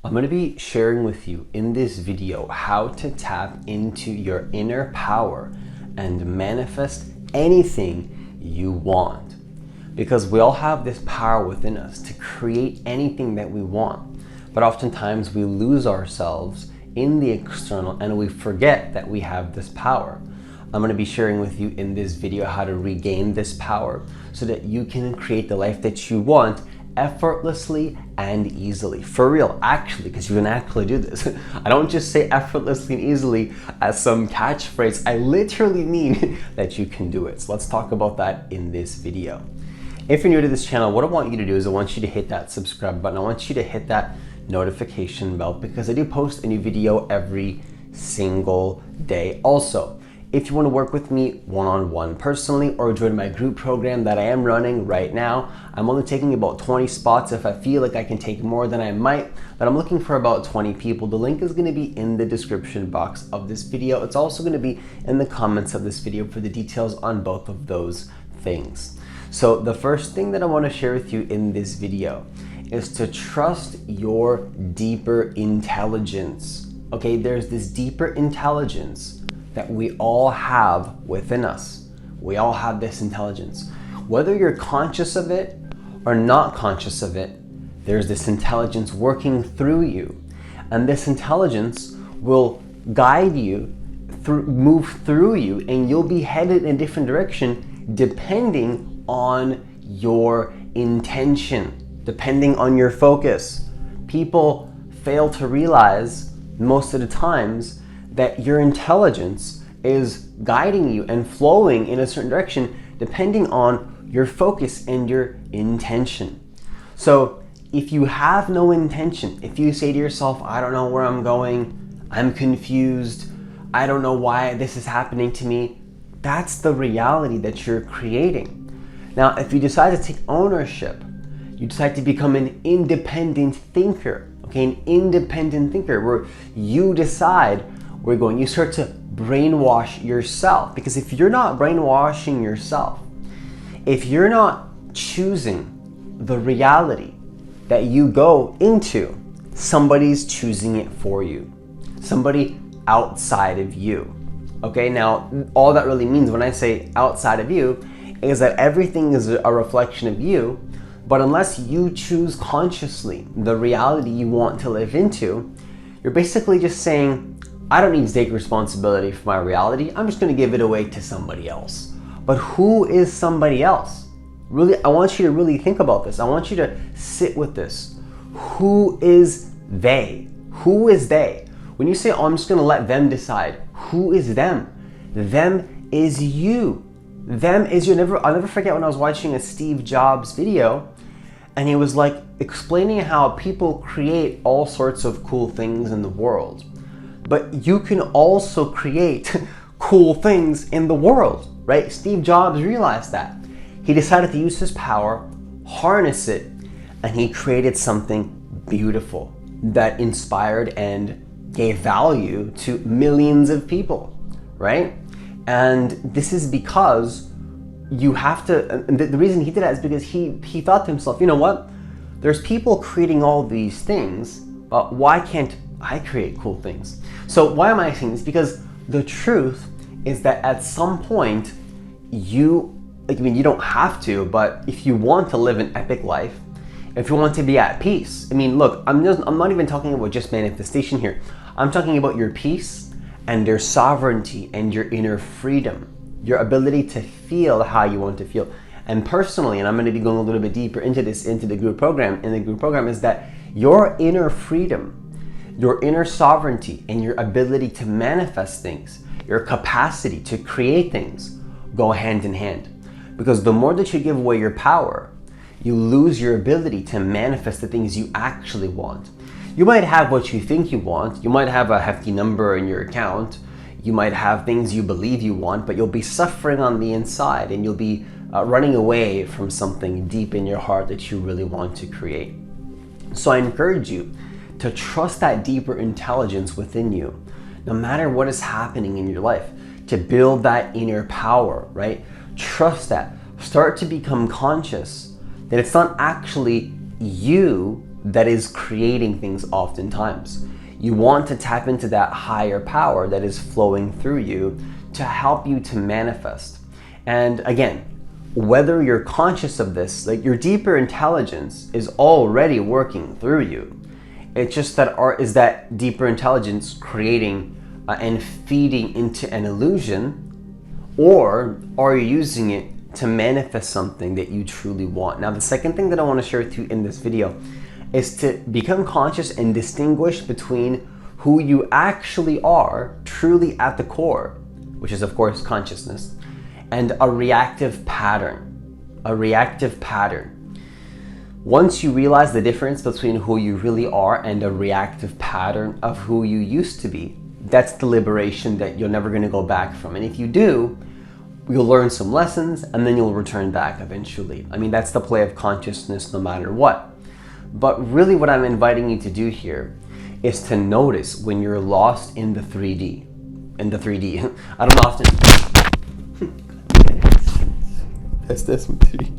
I'm going to be sharing with you in this video how to tap into your inner power and manifest anything you want. Because we all have this power within us to create anything that we want. But oftentimes we lose ourselves in the external and we forget that we have this power. I'm going to be sharing with you in this video how to regain this power so that you can create the life that you want effortlessly and easily. For real, actually, because you can actually do this. I don't just say effortlessly and easily as some catchphrase. I literally mean that you can do it. So let's talk about that in this video. If you're new to this channel, what I want you to do is I want you to hit that subscribe button. I want you to hit that notification bell because I do post a new video every single day. Also, if you want to work with me one-on-one personally or join my group program that I am running right now, I'm only taking about 20 spots. If I feel like I can take more than I might, but I'm looking for about 20 people. The link is going to be in the description box of this video. It's also going to be in the comments of this video for the details on both of those things. So the first thing that I want to share with you in this video is to trust your deeper intelligence. Okay, there's this deeper intelligence that we all have within us. We all have this intelligence. Whether you're conscious of it or not conscious of it, there's this intelligence working through you. And this intelligence will guide you, move through you, and you'll be headed in a different direction depending on your intention, depending on your focus. People fail to realize most of the times that your intelligence is guiding you and flowing in a certain direction depending on your focus and your intention. So if you have no intention, if you say to yourself, I don't know where I'm going, I'm confused, I don't know why this is happening to me, that's the reality that you're creating. Now, if you decide to take ownership, you decide to become an independent thinker, okay, an independent thinker where you decide where you're going. You start to brainwash yourself, because if you're not brainwashing yourself, if you're not choosing the reality that you go into, somebody's choosing it for you, somebody outside of you. Okay, now all that really means when I say outside of you is that everything is a reflection of you, but unless you choose consciously the reality you want to live into, you're basically just saying, I don't need to take responsibility for my reality. I'm just going to give it away to somebody else. But who is somebody else? Really, I want you to really think about this. I want you to sit with this. Who is they? Who is they? When you say, oh, I'm just going to let them decide, who is them? Them is you. Them is you. I'll never forget when I was watching a Steve Jobs video and he was like explaining how people create all sorts of cool things in the world. But you can also create cool things in the world, right? Steve Jobs realized that. He decided to use his power, harness it, and he created something beautiful that inspired and gave value to millions of people, right? And this is because you have to, the reason he did that is because he thought to himself, you know what? There's people creating all these things, but why can't I create cool things? So why am I saying this? Because the truth is that at some point you don't have to, but if you want to live an epic life, if you want to be at peace, look, I'm not even talking about just manifestation here. I'm talking about your peace and your sovereignty and your inner freedom, your ability to feel how you want to feel. And personally, and I'm going to be going a little bit deeper into this, into the group program, is that your inner freedom, your inner sovereignty, and your ability to manifest things, your capacity to create things, go hand in hand. Because the more that you give away your power, you lose your ability to manifest the things you actually want. You might have what you think you want. You might have a hefty number in your account. You might have things you believe you want, but you'll be suffering on the inside and you'll be running away from something deep in your heart that you really want to create. So I encourage you to trust that deeper intelligence within you, no matter what is happening in your life, to build that inner power, right? Trust that. Start to become conscious that it's not actually you that is creating things oftentimes. You want to tap into that higher power that is flowing through you to help you to manifest. And again, whether you're conscious of this, like your deeper intelligence is already working through you. It's just that is that deeper intelligence creating and feeding into an illusion, or are you using it to manifest something that you truly want? Now, the second thing that I want to share with you in this video is to become conscious and distinguish between who you actually are truly at the core, which is of course consciousness, and a reactive pattern. A reactive pattern. Once you realize the difference between who you really are and a reactive pattern of who you used to be, that's the liberation that you're never going to go back from. And if you do, you'll learn some lessons and then you'll return back eventually. I mean, that's the play of consciousness no matter what. But really what I'm inviting you to do here is to notice when you're lost in the 3D. In the 3D. I don't often... That's this one, 3D.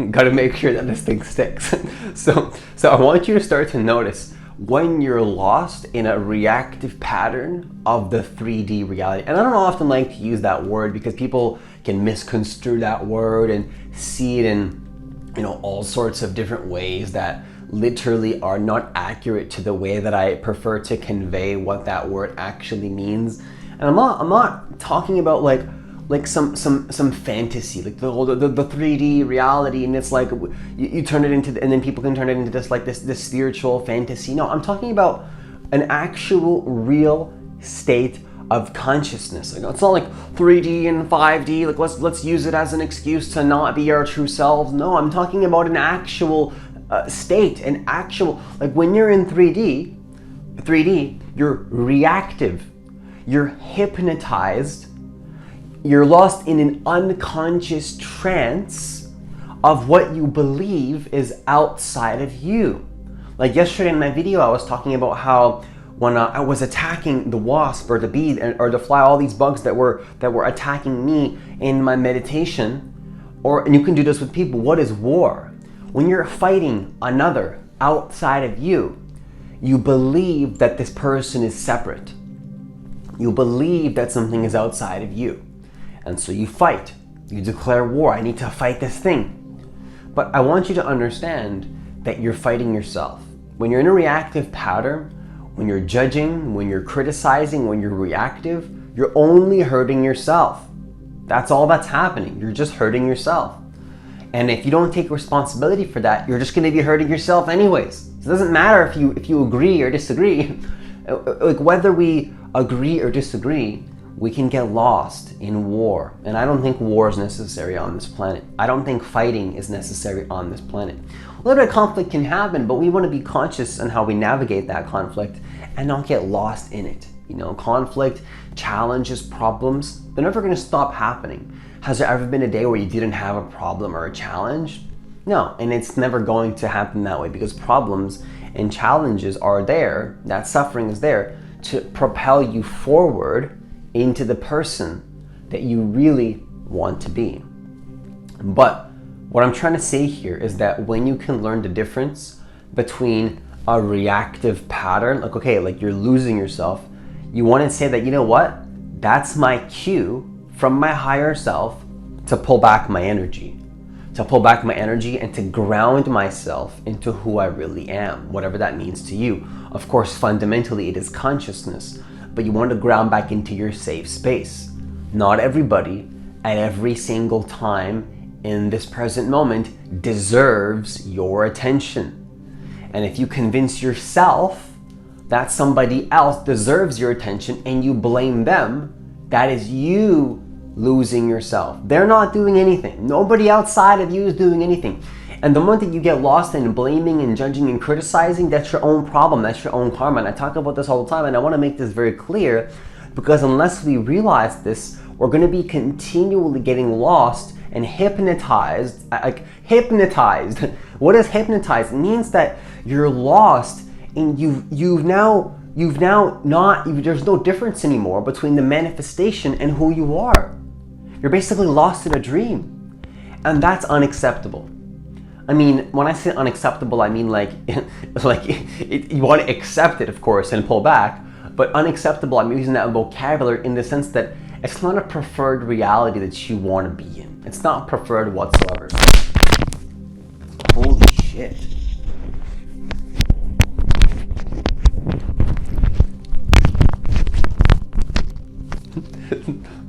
Got to make sure that this thing sticks. So I want you to start to notice when you're lost in a reactive pattern of the 3D reality. And I don't often like to use that word because people can misconstrue that word and see it in, you know, all sorts of different ways that literally are not accurate to the way that I prefer to convey what that word actually means. And I'm not talking about like some fantasy, like the 3D reality, and it's like you turn it into, and then people can turn it into this spiritual fantasy. No, I'm talking about an actual real state of consciousness. Like, it's not like 3D and 5D, like let's use it as an excuse to not be our true selves. No, I'm talking about an actual state, an actual, like when you're in 3D, you're reactive, you're hypnotized, you're lost in an unconscious trance of what you believe is outside of you. Like yesterday in my video, I was talking about how when I was attacking the wasp or the bee or the fly, all these bugs that were attacking me in my meditation, and you can do this with people. What is war? When you're fighting another outside of you, you believe that this person is separate. You believe that something is outside of you. And so you fight, you declare war. I need to fight this thing. But I want you to understand that you're fighting yourself. When you're in a reactive pattern, when you're judging, when you're criticizing, when you're reactive, you're only hurting yourself. That's all that's happening. You're just hurting yourself. And if you don't take responsibility for that, you're just going to be hurting yourself anyways. It doesn't matter if you agree or disagree. Like whether we agree or disagree, we can get lost in war. And I don't think war is necessary on this planet. I don't think fighting is necessary on this planet. A little bit of conflict can happen, but we want to be conscious on how we navigate that conflict and not get lost in it. You know, conflict, challenges, problems, they're never going to stop happening. Has there ever been a day where you didn't have a problem or a challenge? No, and it's never going to happen that way because problems and challenges are there, that suffering is there to propel you forward into the person that you really want to be. But what I'm trying to say here is that when you can learn the difference between a reactive pattern, like, okay, like you're losing yourself, you want to say that, you know what? That's my cue from my higher self to pull back my energy. And to ground myself into who I really am, whatever that means to you. Of course, fundamentally, it is consciousness, but you want to ground back into your safe space. Not everybody at every single time in this present moment deserves your attention. And if you convince yourself that somebody else deserves your attention and you blame them, that is you losing yourself. They're not doing anything. Nobody outside of you is doing anything. And the moment that you get lost in blaming and judging and criticizing, that's your own problem, that's your own karma. And I talk about this all the time, and I want to make this very clear, because unless we realize this, we're going to be continually getting lost and hypnotized. Like hypnotized. What is hypnotized? It means that you're lost and you've now you've now there's no difference anymore between the manifestation and who you are. You're basically lost in a dream. And that's unacceptable. I mean, when I say unacceptable, I mean like you want to accept it, of course, and pull back. But unacceptable, I'm using that vocabulary in the sense that it's not a preferred reality that you want to be in. It's not preferred whatsoever. Holy shit.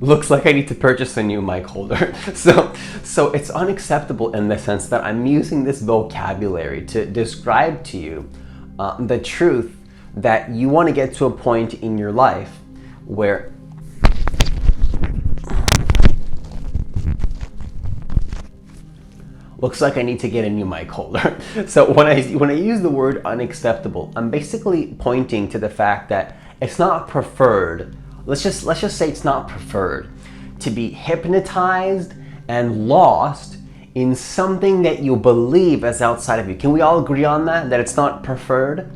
Looks like I need to purchase a new mic holder. So it's unacceptable in the sense that I'm using this vocabulary to describe to you the truth that you want to get to a point in your life where looks like I need to get a new mic holder. So when I use the word unacceptable, I'm basically pointing to the fact that it's not preferred. Let's just say it's not preferred to be hypnotized and lost in something that you believe is outside of you. Can we all agree on that? That it's not preferred?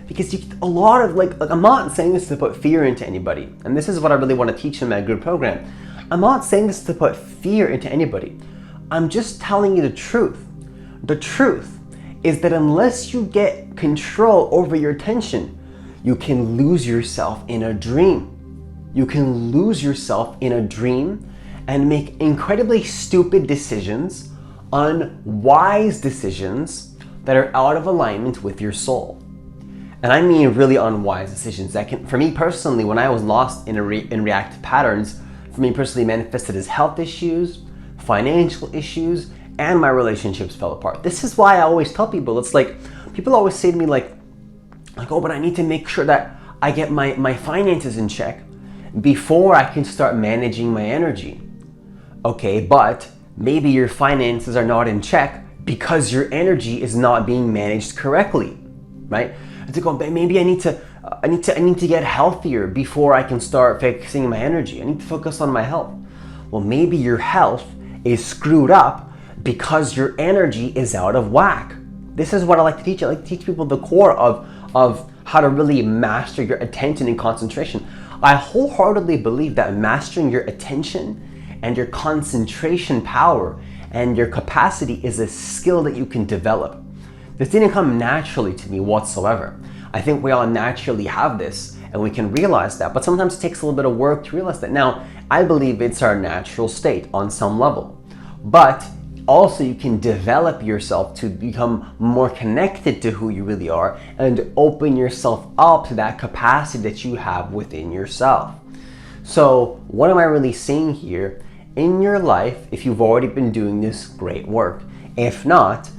Because a lot of I'm not saying this to put fear into anybody, and this is what I really want to teach in my group program. I'm not saying this to put fear into anybody. I'm just telling you the truth. The truth is that unless you get control over your attention, you can lose yourself in a dream. You can lose yourself in a dream and make incredibly stupid decisions, unwise decisions that are out of alignment with your soul. And I mean really unwise decisions that can, for me personally, when I was lost in reactive patterns, for me personally manifested as health issues, financial issues, and my relationships fell apart. This is why I always tell people, it's like, people always say to me like, oh, but I need to make sure that I get my finances in check before I can start managing my energy. Okay, but maybe your finances are not in check because your energy is not being managed correctly, right? To go, maybe I need to get healthier before I can start fixing my energy. I need to focus on my health. Well, maybe your health is screwed up because your energy is out of whack. This is what I like to teach. I like to teach people the core of how to really master your attention and concentration. I wholeheartedly believe that mastering your attention and your concentration power and your capacity is a skill that you can develop. This didn't come naturally to me whatsoever. I think we all naturally have this and we can realize that, but sometimes it takes a little bit of work to realize that. Now, I believe it's our natural state on some level, but also you can develop yourself to become more connected to who you really are and open yourself up to that capacity that you have within yourself. So what am I really saying here? In your life, if you've already been doing this, great work. If not,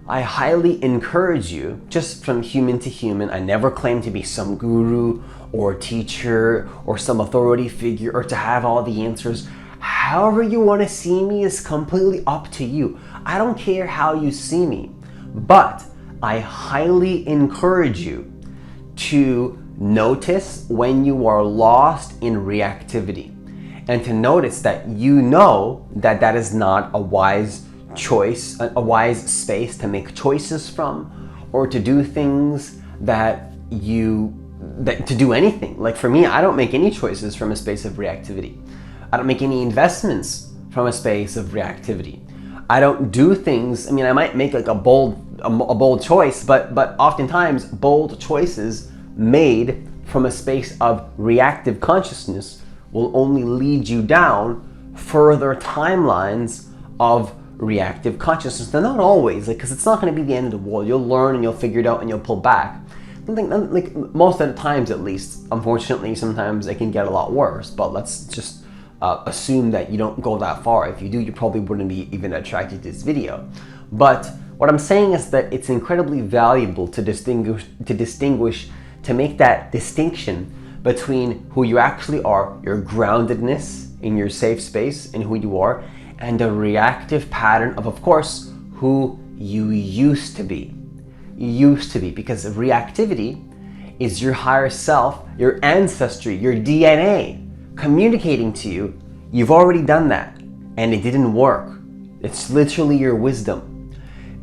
I highly encourage you, just from human to human, I never claim to be some guru or teacher or some authority figure or to have all the answers. However you want to see me is completely up to you. I don't care how you see me, but I highly encourage you to notice when you are lost in reactivity and to notice that you know that that is not a wise choice, a wise space to make choices from or to do things to do anything. Like for me, I don't make any choices from a space of reactivity. I don't make any investments from a space of reactivity. I don't do things, I mean, I might make like a bold choice, but oftentimes bold choices made from a space of reactive consciousness will only lead you down further timelines of reactive consciousness. They're not always, because it's not going to be the end of the world. You'll learn and you'll figure it out and you'll pull back. Like most of the times, at least, unfortunately, sometimes it can get a lot worse, but let's just assume that you don't go that far. If you do, you probably wouldn't be even attracted to this video. But what I'm saying is that it's incredibly valuable to distinguish, to make that distinction between who you actually are, your groundedness in your safe space and who you are, and a reactive pattern of course, who you used to be. Because reactivity is your higher self, your ancestry, your DNA communicating to you, you've already done that and it didn't work. It's literally your wisdom,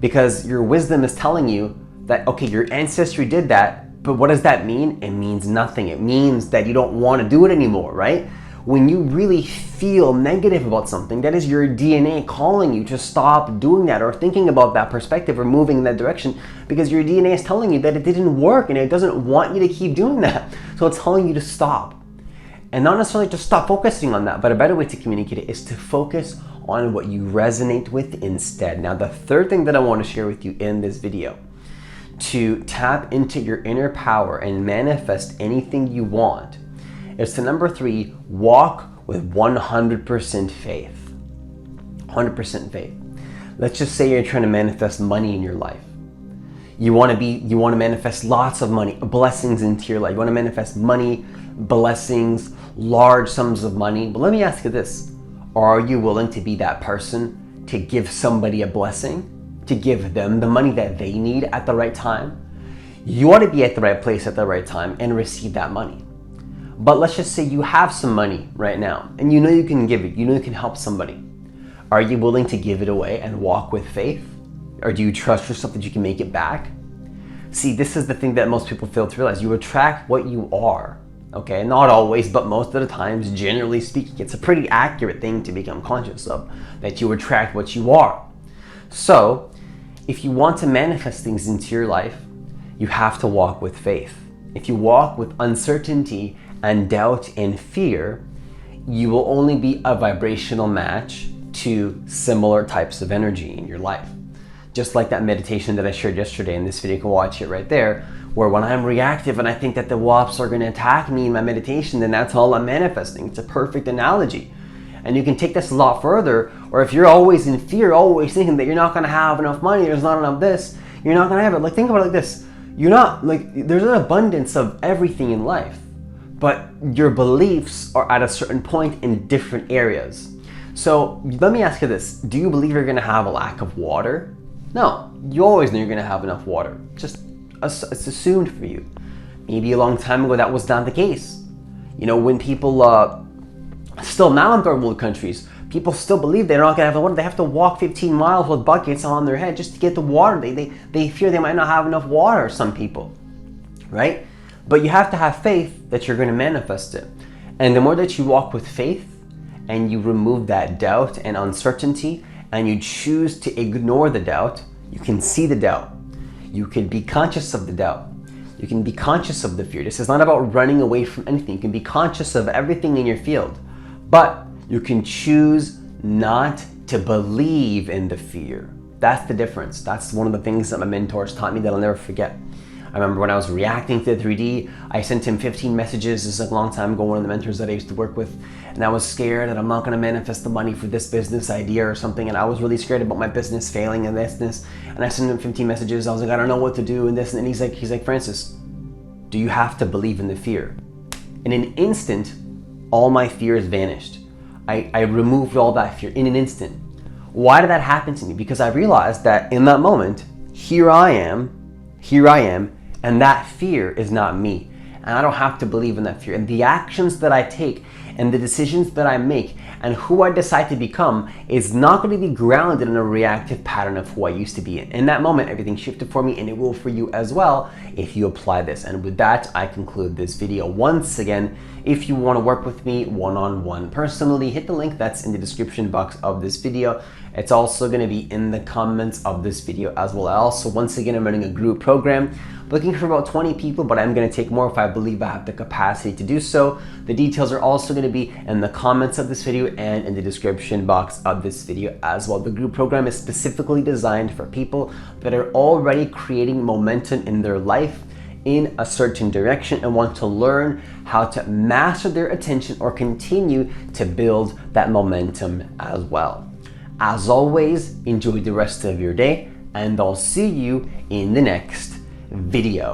because your wisdom is telling you that, okay, your ancestry did that, But what does that mean? It means nothing. It means that you don't want to do it anymore, right? When you really feel negative about something, that is your DNA calling you to stop doing that or thinking about that perspective or moving in that direction, because your DNA is telling you that it didn't work and it doesn't want you to keep doing that. So it's telling you to stop. And not necessarily to stop focusing on that, but a better way to communicate it is to focus on what you resonate with instead. Now, the third thing that I want to share with you in this video to tap into your inner power and manifest anything you want is to, number 3, walk with 100% faith. 100% faith. Let's just say you're trying to manifest money in your life. You want to manifest lots of money, blessings into your life. You want to manifest money, blessings, large sums of money. But let me ask you this. Are you willing to be that person to give somebody a blessing, to give them the money that they need at the right time? You want to be at the right place at the right time and receive that money. But let's just say you have some money right now and you know you can give it, you know you can help somebody. Are you willing to give it away and walk with faith? Or do you trust yourself that you can make it back? See, this is the thing that most people fail to realize. You attract what you are, okay? Not always, but most of the times, generally speaking, it's a pretty accurate thing to become conscious of, that you attract what you are. So, if you want to manifest things into your life, you have to walk with faith. If you walk with uncertainty and doubt and fear, you will only be a vibrational match to similar types of energy in your life. Just like that meditation that I shared yesterday in this video, you can watch it right there, where when I'm reactive and I think that the wasps are going to attack me in my meditation, then that's all I'm manifesting. It's a perfect analogy. And you can take this a lot further, or if you're always in fear, always thinking that you're not going to have enough money, there's not enough this, you're not going to have it. Like, think about it like this. There's an abundance of everything in life, but your beliefs are at a certain point in different areas. So let me ask you this. Do you believe you're going to have a lack of water? No, you always know you're going to have enough water. It's assumed for you. Maybe a long time ago that was not the case. You know, when people, still now in third world countries, people still believe they're not going to have the water. They have to walk 15 miles with buckets on their head just to get the water. They fear they might not have enough water, some people, right? But you have to have faith that you're going to manifest it. And the more that you walk with faith and you remove that doubt and uncertainty, and you choose to ignore the doubt, you can see the doubt. You can be conscious of the doubt. You can be conscious of the fear. This is not about running away from anything. You can be conscious of everything in your field, but you can choose not to believe in the fear. That's the difference. That's one of the things that my mentors taught me that I'll never forget. I remember when I was reacting to 3D, I sent him 15 messages. This is a long time ago, one of the mentors that I used to work with. And I was scared that I'm not gonna manifest the money for this business idea or something. And I was really scared about my business failing and this. And I sent him 15 messages. I was like, I don't know what to do and this. And he's like, Francis, do you have to believe in the fear? In an instant, all my fears vanished. I removed all that fear in an instant. Why did that happen to me? Because I realized that in that moment, here I am, and that fear is not me. And I don't have to believe in that fear. And the actions that I take and the decisions that I make and who I decide to become is not going to be grounded in a reactive pattern of who I used to be in. In that moment, everything shifted for me, and it will for you as well if you apply this. And with that, I conclude this video. Once again, if you want to work with me one-on-one personally, hit the link that's in the description box of this video. It's also going to be in the comments of this video as well. Also, once again, I'm running a group program, looking for about 20 people, but I'm going to take more if I believe I have the capacity to do so. The details are also going to be in the comments of this video and in the description box of this video as well. The group program is specifically designed for people that are already creating momentum in their life in a certain direction and want to learn how to master their attention or continue to build that momentum as well. As always, enjoy the rest of your day, and I'll see you in the next video.